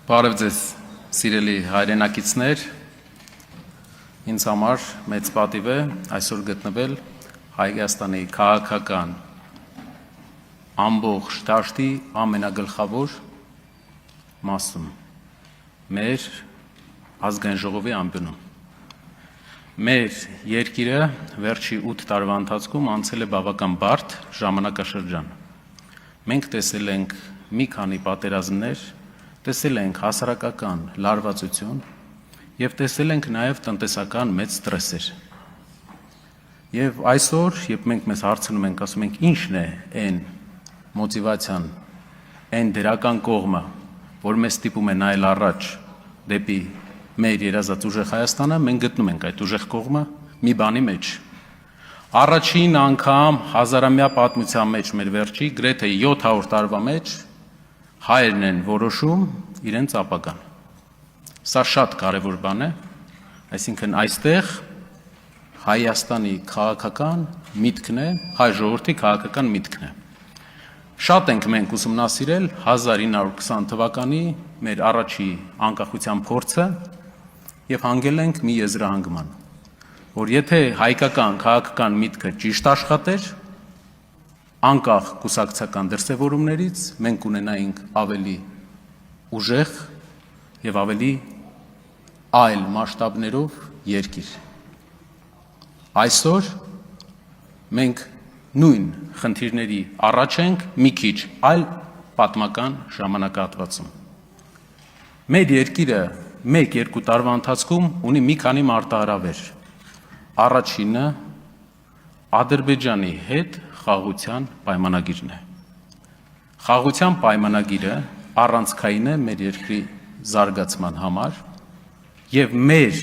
Բարև ձեզ, սիրելի հայրենակիցներ, ինձ համար մեծ պատիվ է այսօր գտնվել Հայաստանի քաղաքական ամբողջ դաշտի ամենագլխավոր մասում, մեր ազգային ժողովի անկյունում։ Մեր երկիրը վերջի 8 տարվա ընթացքում անցել է բավական բարդ ժամանակաշրջան։ Մենք տեսել ենք մի քանի պատերազմներ, տեսել ենք հասարակական լարվածություն և տեսել ենք նաև տնտեսական մեծ ստրեսեր։ Եվ այսօր, երբ մենք մեզ հարցնում ենք, ասում ենք ինչն է այն մոտիվացիան, այն դրական կողմը, որ մեզ ստիպում է նայել առաջ դեպի մեր երազած ուժեղ Հայաստանը, մենք գտնում ենք այդ ուժեղ կողմը մի բանի մեջ։ Առաջին անգամ հազարամյա պատմության մեջ մեր վերջի գրեթե 700 տարվա մեջ հայերն են որոշում իրենց ապագան։ Սա շատ կարևոր բան է, այսինքն այստեղ Հայաստանի քաղաքական միտքն է, հայ ժողովրդի քաղաքական միտքն է։ Շատ ենք մենք ուսումնասիրել 1920 թվականի մեր առաջի անկախության փորձը և հանգել ենք մի եզրահանգման, որ եթե հայկական քաղաքական միտքը ճիշտ աշխատեր, անկախ կուսակցական դրսևորումներից մենք ունենայինք ավելի ուժեղ և ավելի այլ մասշտաբներով երկիր։ Այսօր մենք նույն խնդիրների առաջ ենք մի քիչ այլ պատմական ժամանակահատվածում։ Մեր երկիրը 1-2 տարվա ընթացքում ունի մի քանի մարտահրավեր։ Առաջինը Ադրբեջանի հետ խաղաղության պայմանագիրն է։ Խաղաղության պայմանագիրը առանցքային է մեր երկրի զարգացման համար և մեր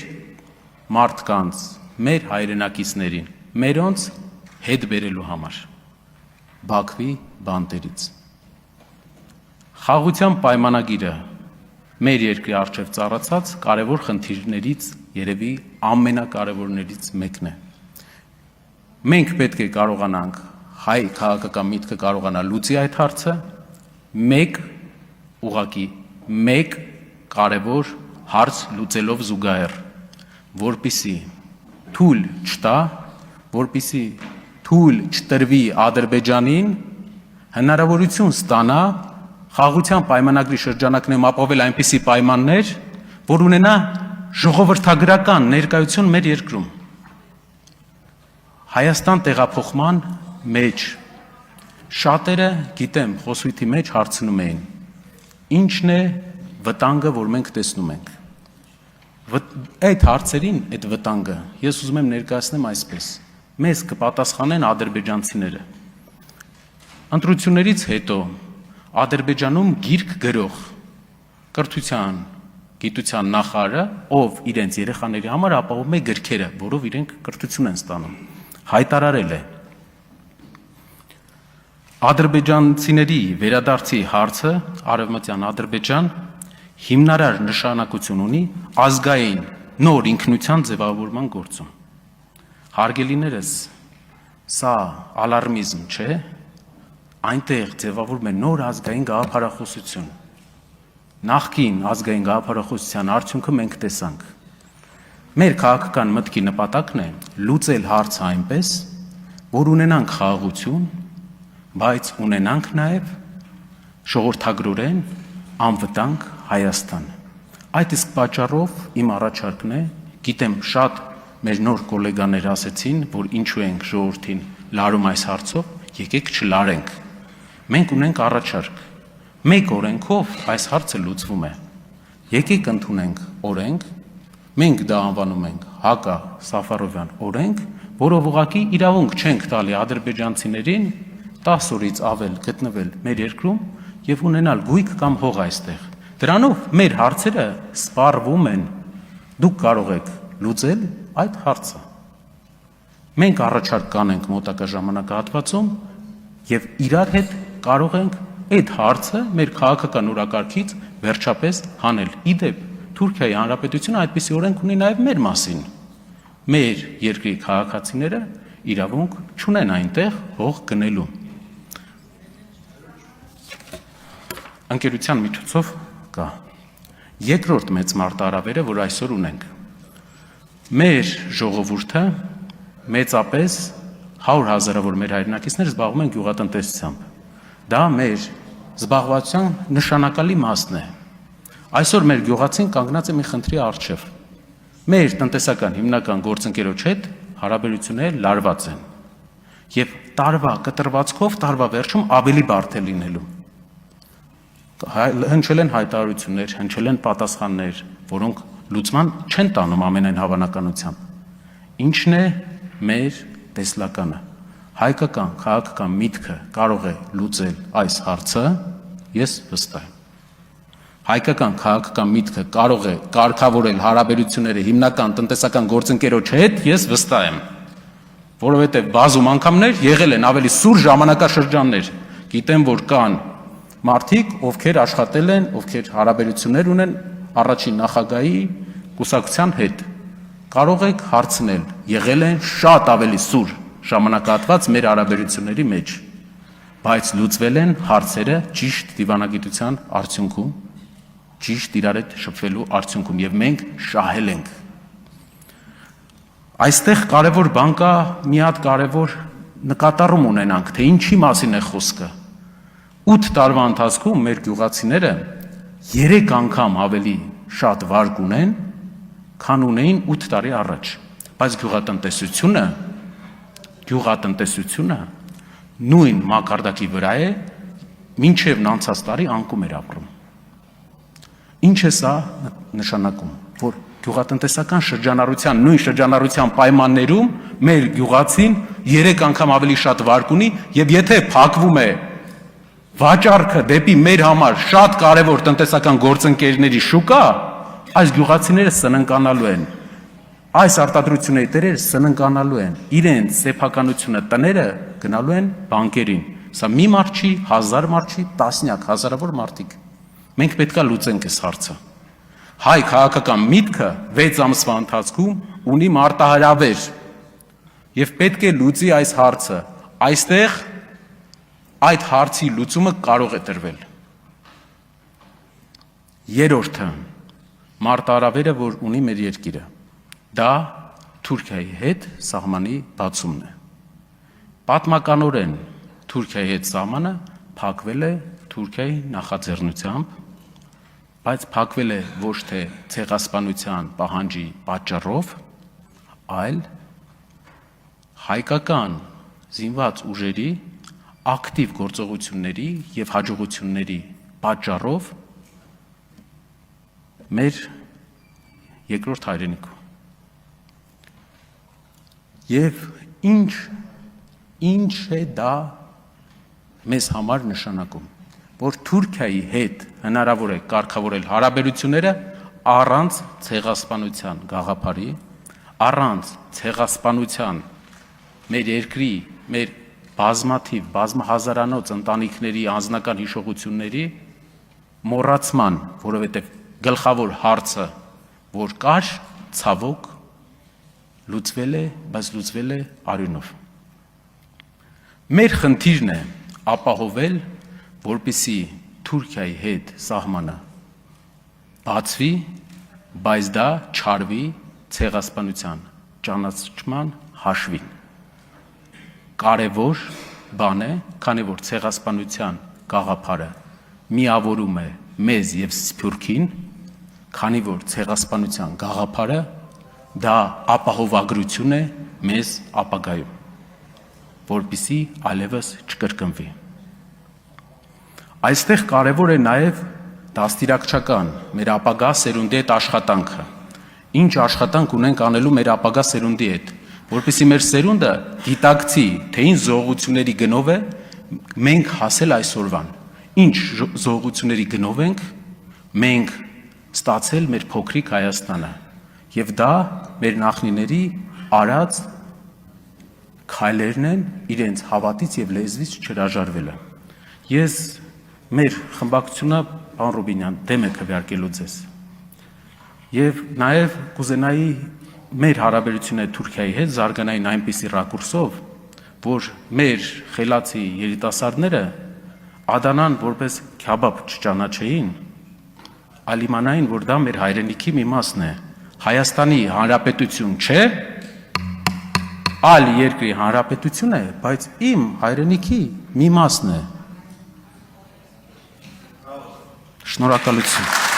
մարդկանց, մեր հայրենակիցներին, մերոնց հետ բերելու համար Բաքվի բանտերից։ Խաղաղության պայմանագիրը մեր երկրի առջև ծառացած կարևոր խնդիրներից երևի ամենակարևորներից մեկն է։ Մենք պետք է կարողանանք, հայ քաղաքական միտքը կարողանա լուծի այդ հարցը մեկ կարևոր հարց լուծելով զուգահեռ, որպեսզի թույլ չտա, որպեսզի թույլ չտրվի Ադրբեջանին հնարավորություն ստանա խաղաղության պայմանագրի շրջանակներում ապահովել այնպիսի պայմաններ, որ ունենա ժողովրդագրական ներկայություն մեր երկրում։ Հայաստան տեղափոխման մեջ շատերը, գիտեմ, խոսույթի մեջ հարցնում էին, ինչն է վտանգը, որ մենք տեսնում ենք։ Այդ հարցերին, այդ վտանգը, ես ուզում եմ ներկայացնեմ այսպես. մեզ կպատասխանեն ադրբեջանցիները։ Ընտրություններից հետո Ադրբեջանում գիրք գրող կրթության, գիտության նախարարը, ով իրենց երեխաների համար ապահովում է գրքերը, որով իրենք կրթություն են ստանում, հայտարարել է. Ադրբեջանցիների վերադարձի հարցը Արևմտյան Ադրբեջան հիմնարար նշանակություն ունի ազգային նոր ինքնության ձևավորման գործում։ Հարգելիներս, սա ալարմիզմ չէ, այնտեղ ձևավորվում է նոր ազգային գաղափարախոսություն։ Նախկին ազգային գաղափարախոսության արդյունքը մենք տեսանք։ Մեր քաղաքական մտքի նպատակն է լուծել հարցը այնպես, որ ունենանք խաղաղություն, բայց ունենանք նաև ժողովրդագրորեն անվտանգ Հայաստան։ Այդ իսկ պատճառով իմ առաջարկն է, գիտեմ շատ մեր նոր գոլեգաներ ասեցին, որ ինչու ենք ժողովրդին լարում այս հարցով, եկեք չլարենք։ Մենք ունենք առաջարկ, մեկ օրենքով այս հարցը լուծվում է։ Եկեք ընդունենք օրենք, մենք դա անվանում ենք Հակա Սաֆարովյան օրենք, որով ուղղակի իրավունք չենք տալի ադրբեջանցիներին 10 օրից ավել գտնվել մեր երկրում և ունենալ գույք կամ հող այստեղ։ Դրանով մեր հարցերը սպառվում են, դուք կարող եք լուծել այդ հարցը։ Մենք առաջարկ կանենք մոտակա ժամանակահատվածում և իրար հետ կարող ենք այդ հարցը մեր քաղաքական օրակարգից վերջապես հանել։ Իդեպ, Թուրքիայի Հանրապետությունը այդպիսի օրենք ունի նաև մեր մասին։ Մեր երկրի քաղաքացիները իրավունք չունեն այնտեղ հող գնելու։ Ընկերության միջոցով կա։ Երկրորդ մեծ մարտահրավերը, որ այսօր ունենք, մեր ժողովուրդը մեծապես 100,000-ավոր մեր հայրենակիցներ զբաղվում են գյուղատնտեսությամբ։ Դա մեր զբաղվածության նշանակալի մասն է։ Այսօր մեր գյուղացին կանգնած է մի խնդրի առջև։ Մեր տնտեսական հիմնական գործընկերոջ հետ հարաբերությունները լարված են։ Եվ տարվա կտրվածքով տարվա վերջում ավելի բարդ է լինելու։ Հնչել են հայտարարություններ, հնչել են պատասխաններ, որոնք լուծման չեն տանում ամենայն հավանականությամբ։ Ինչն է մեր տեսլականը։ Հայկական քաղաքական միտքը կարող է լուծել այս հարցը, ես վստահ եմ։ Հայկական քաղաքական միտքը կարող է կարգավորել հարաբերությունները հիմնական տնտեսական գործընկերոջ հետ, ես վստահ եմ, որովհետև բազում անգամներ եղել են ավելի սուր ժամանակաշրջաններ։ Գիտեմ, որ կան մարդիկ, ովքեր աշխատել են, ովքեր հարաբերություններ ունեն առաջին նախագահի կուսակցության հետ։ Կարող եք հարցնել, եղել են շատ ավելի սուր ժամանակահատված մեր հարաբերությունների մեջ, բայց լուծվել են հարցերը ճիշտ դիվանագիտության արդյունքում, ճիշտ իրար հետ շփվելու արդյունքում, եւ մենք շահել ենք։ Այստեղ կարևոր բան կա, մի հատ կարևոր նկատառում ունենանք, թե ինչի մասին է խոսքը։ 8 տարվա ընթացքում մեր գյուղացիները 3 անգամ ավելի շատ վարկ ունեն, քան ունեին 8 տարի առաջ, բայց գյուղատնտեսությունը նույն մակարդակի վրա է, մինչև անցած տարի անկում էր ապրում։ Ինչ է սա նշանակում, որ գյուղատնտեսական շրջանառության, նույն շրջանառության պայմաններում մեր գյուղացին 3 անգամ ավելի շատ վարկ ունի, եւ եթե փակվում է վաճառքը դեպի մեր համար շատ կարևոր տնտեսական գործընկերների շուկա, այս գյուղացիները սննկանալու են, այս արտադրությունների տերերը սննկանալու են, իրենց սեփականությունը տները գնալու են բանկերին։ Սա մի մարդ չի, 1000 մարդ չի, տասնյակ, հազարավոր մարդիկ։ Մենք պետք է լուծենք այս հարցը։ Հայ քաղաքական միտքը 6 ամսվա ընթացքում ունի մարտահրավեր եւ պետք է լուծի այս հարցը։ Այստեղ այդ հարցի լուծումը կարող է տրվել։ Երրորդը մարտահրավերը, որ ունի մեր երկիրը, դա Թուրքիայի հետ սահմանի բացումն է։ Պատմականորեն Թուրքիայի հետ սահմանը փակվել է Թուրքիայի նախաձեռնությամբ, բայց փակվել է ոչ թե ցեղասպանության պահանջի պատճառով, այլ հայկական զինված ուժերի ակտիվ գործողությունների եւ հաջողությունների պատճառով մեր երկրորդ հայրենիքում։ Եվ ինչ է դա մեզ համար նշանակում, որ Թուրքիայի հետ հնարավոր է կարգավորել հարաբերությունները առանց ցեղասպանության գաղափարի, առանց ցեղասպանության մեր երկրի, մեր բազմաթիվ, բազմահազարանոց ընտանիքների անձնական հիշողությունների մոռացման, որովհետև գլխավոր հարցը, որ կար, ցավոք լուծվել է, բայց լուծվել է արյունով։ Մեր խնդիրն է ապահովել, որպեսզի Թուրքիայի հետ սահմանը բացվի, բայց դա չարվի ցեղասպանության ճանաչման հաշվին։ Կարևոր բան է, քանի որ ցեղասպանության գաղափարը միավորում է մեզ եւ Սփյուռքին, քանի որ ցեղասպանության գաղափարը դա ապահովագրություն է մեզ ապագայում, որպեսզի այլևս չկրկնվի։ Այստեղ կարևոր է նաև դաստիարակչական մեր ապագա սերունդի հետ աշխատանքը։ Ինչ աշխատանք ունենք անելու մեր ապագա սերունդի հետ, որպեսզի մեր սերունդը գիտակցի, թե ինչ զողությունների գնով է մենք հասել այսօրվան։ Ինչ զողությունների գնով ենք մենք ստացել մեր փոքրիկ Հայաստանը։ Եվ դա մեր նախնիների արած քայլերն են իրենց հավատից եւ լեզվից չհրաժարվելը։ Ես մեր խմբակցությունը, պարոն Ռուբինյան, դեմ է քվեարկելու ձեզ։ Եվ նաև կուզենայի մեր հարաբերությունները Թուրքիայի հետ զարգանային այնպիսի ռակուրսով, որ մեր խելացի երիտասարդները Ադանան որպես քյաբաբ չճանաչեին, այլ իմանային, որ դա մեր հայրենիքի մի մասն է։ Հայաստանի Հանրապետություն չէ, այլ երկրի հանրապետություն է, բայց իմ հայրենիքի մի մասն է։ Շնորհակալություն։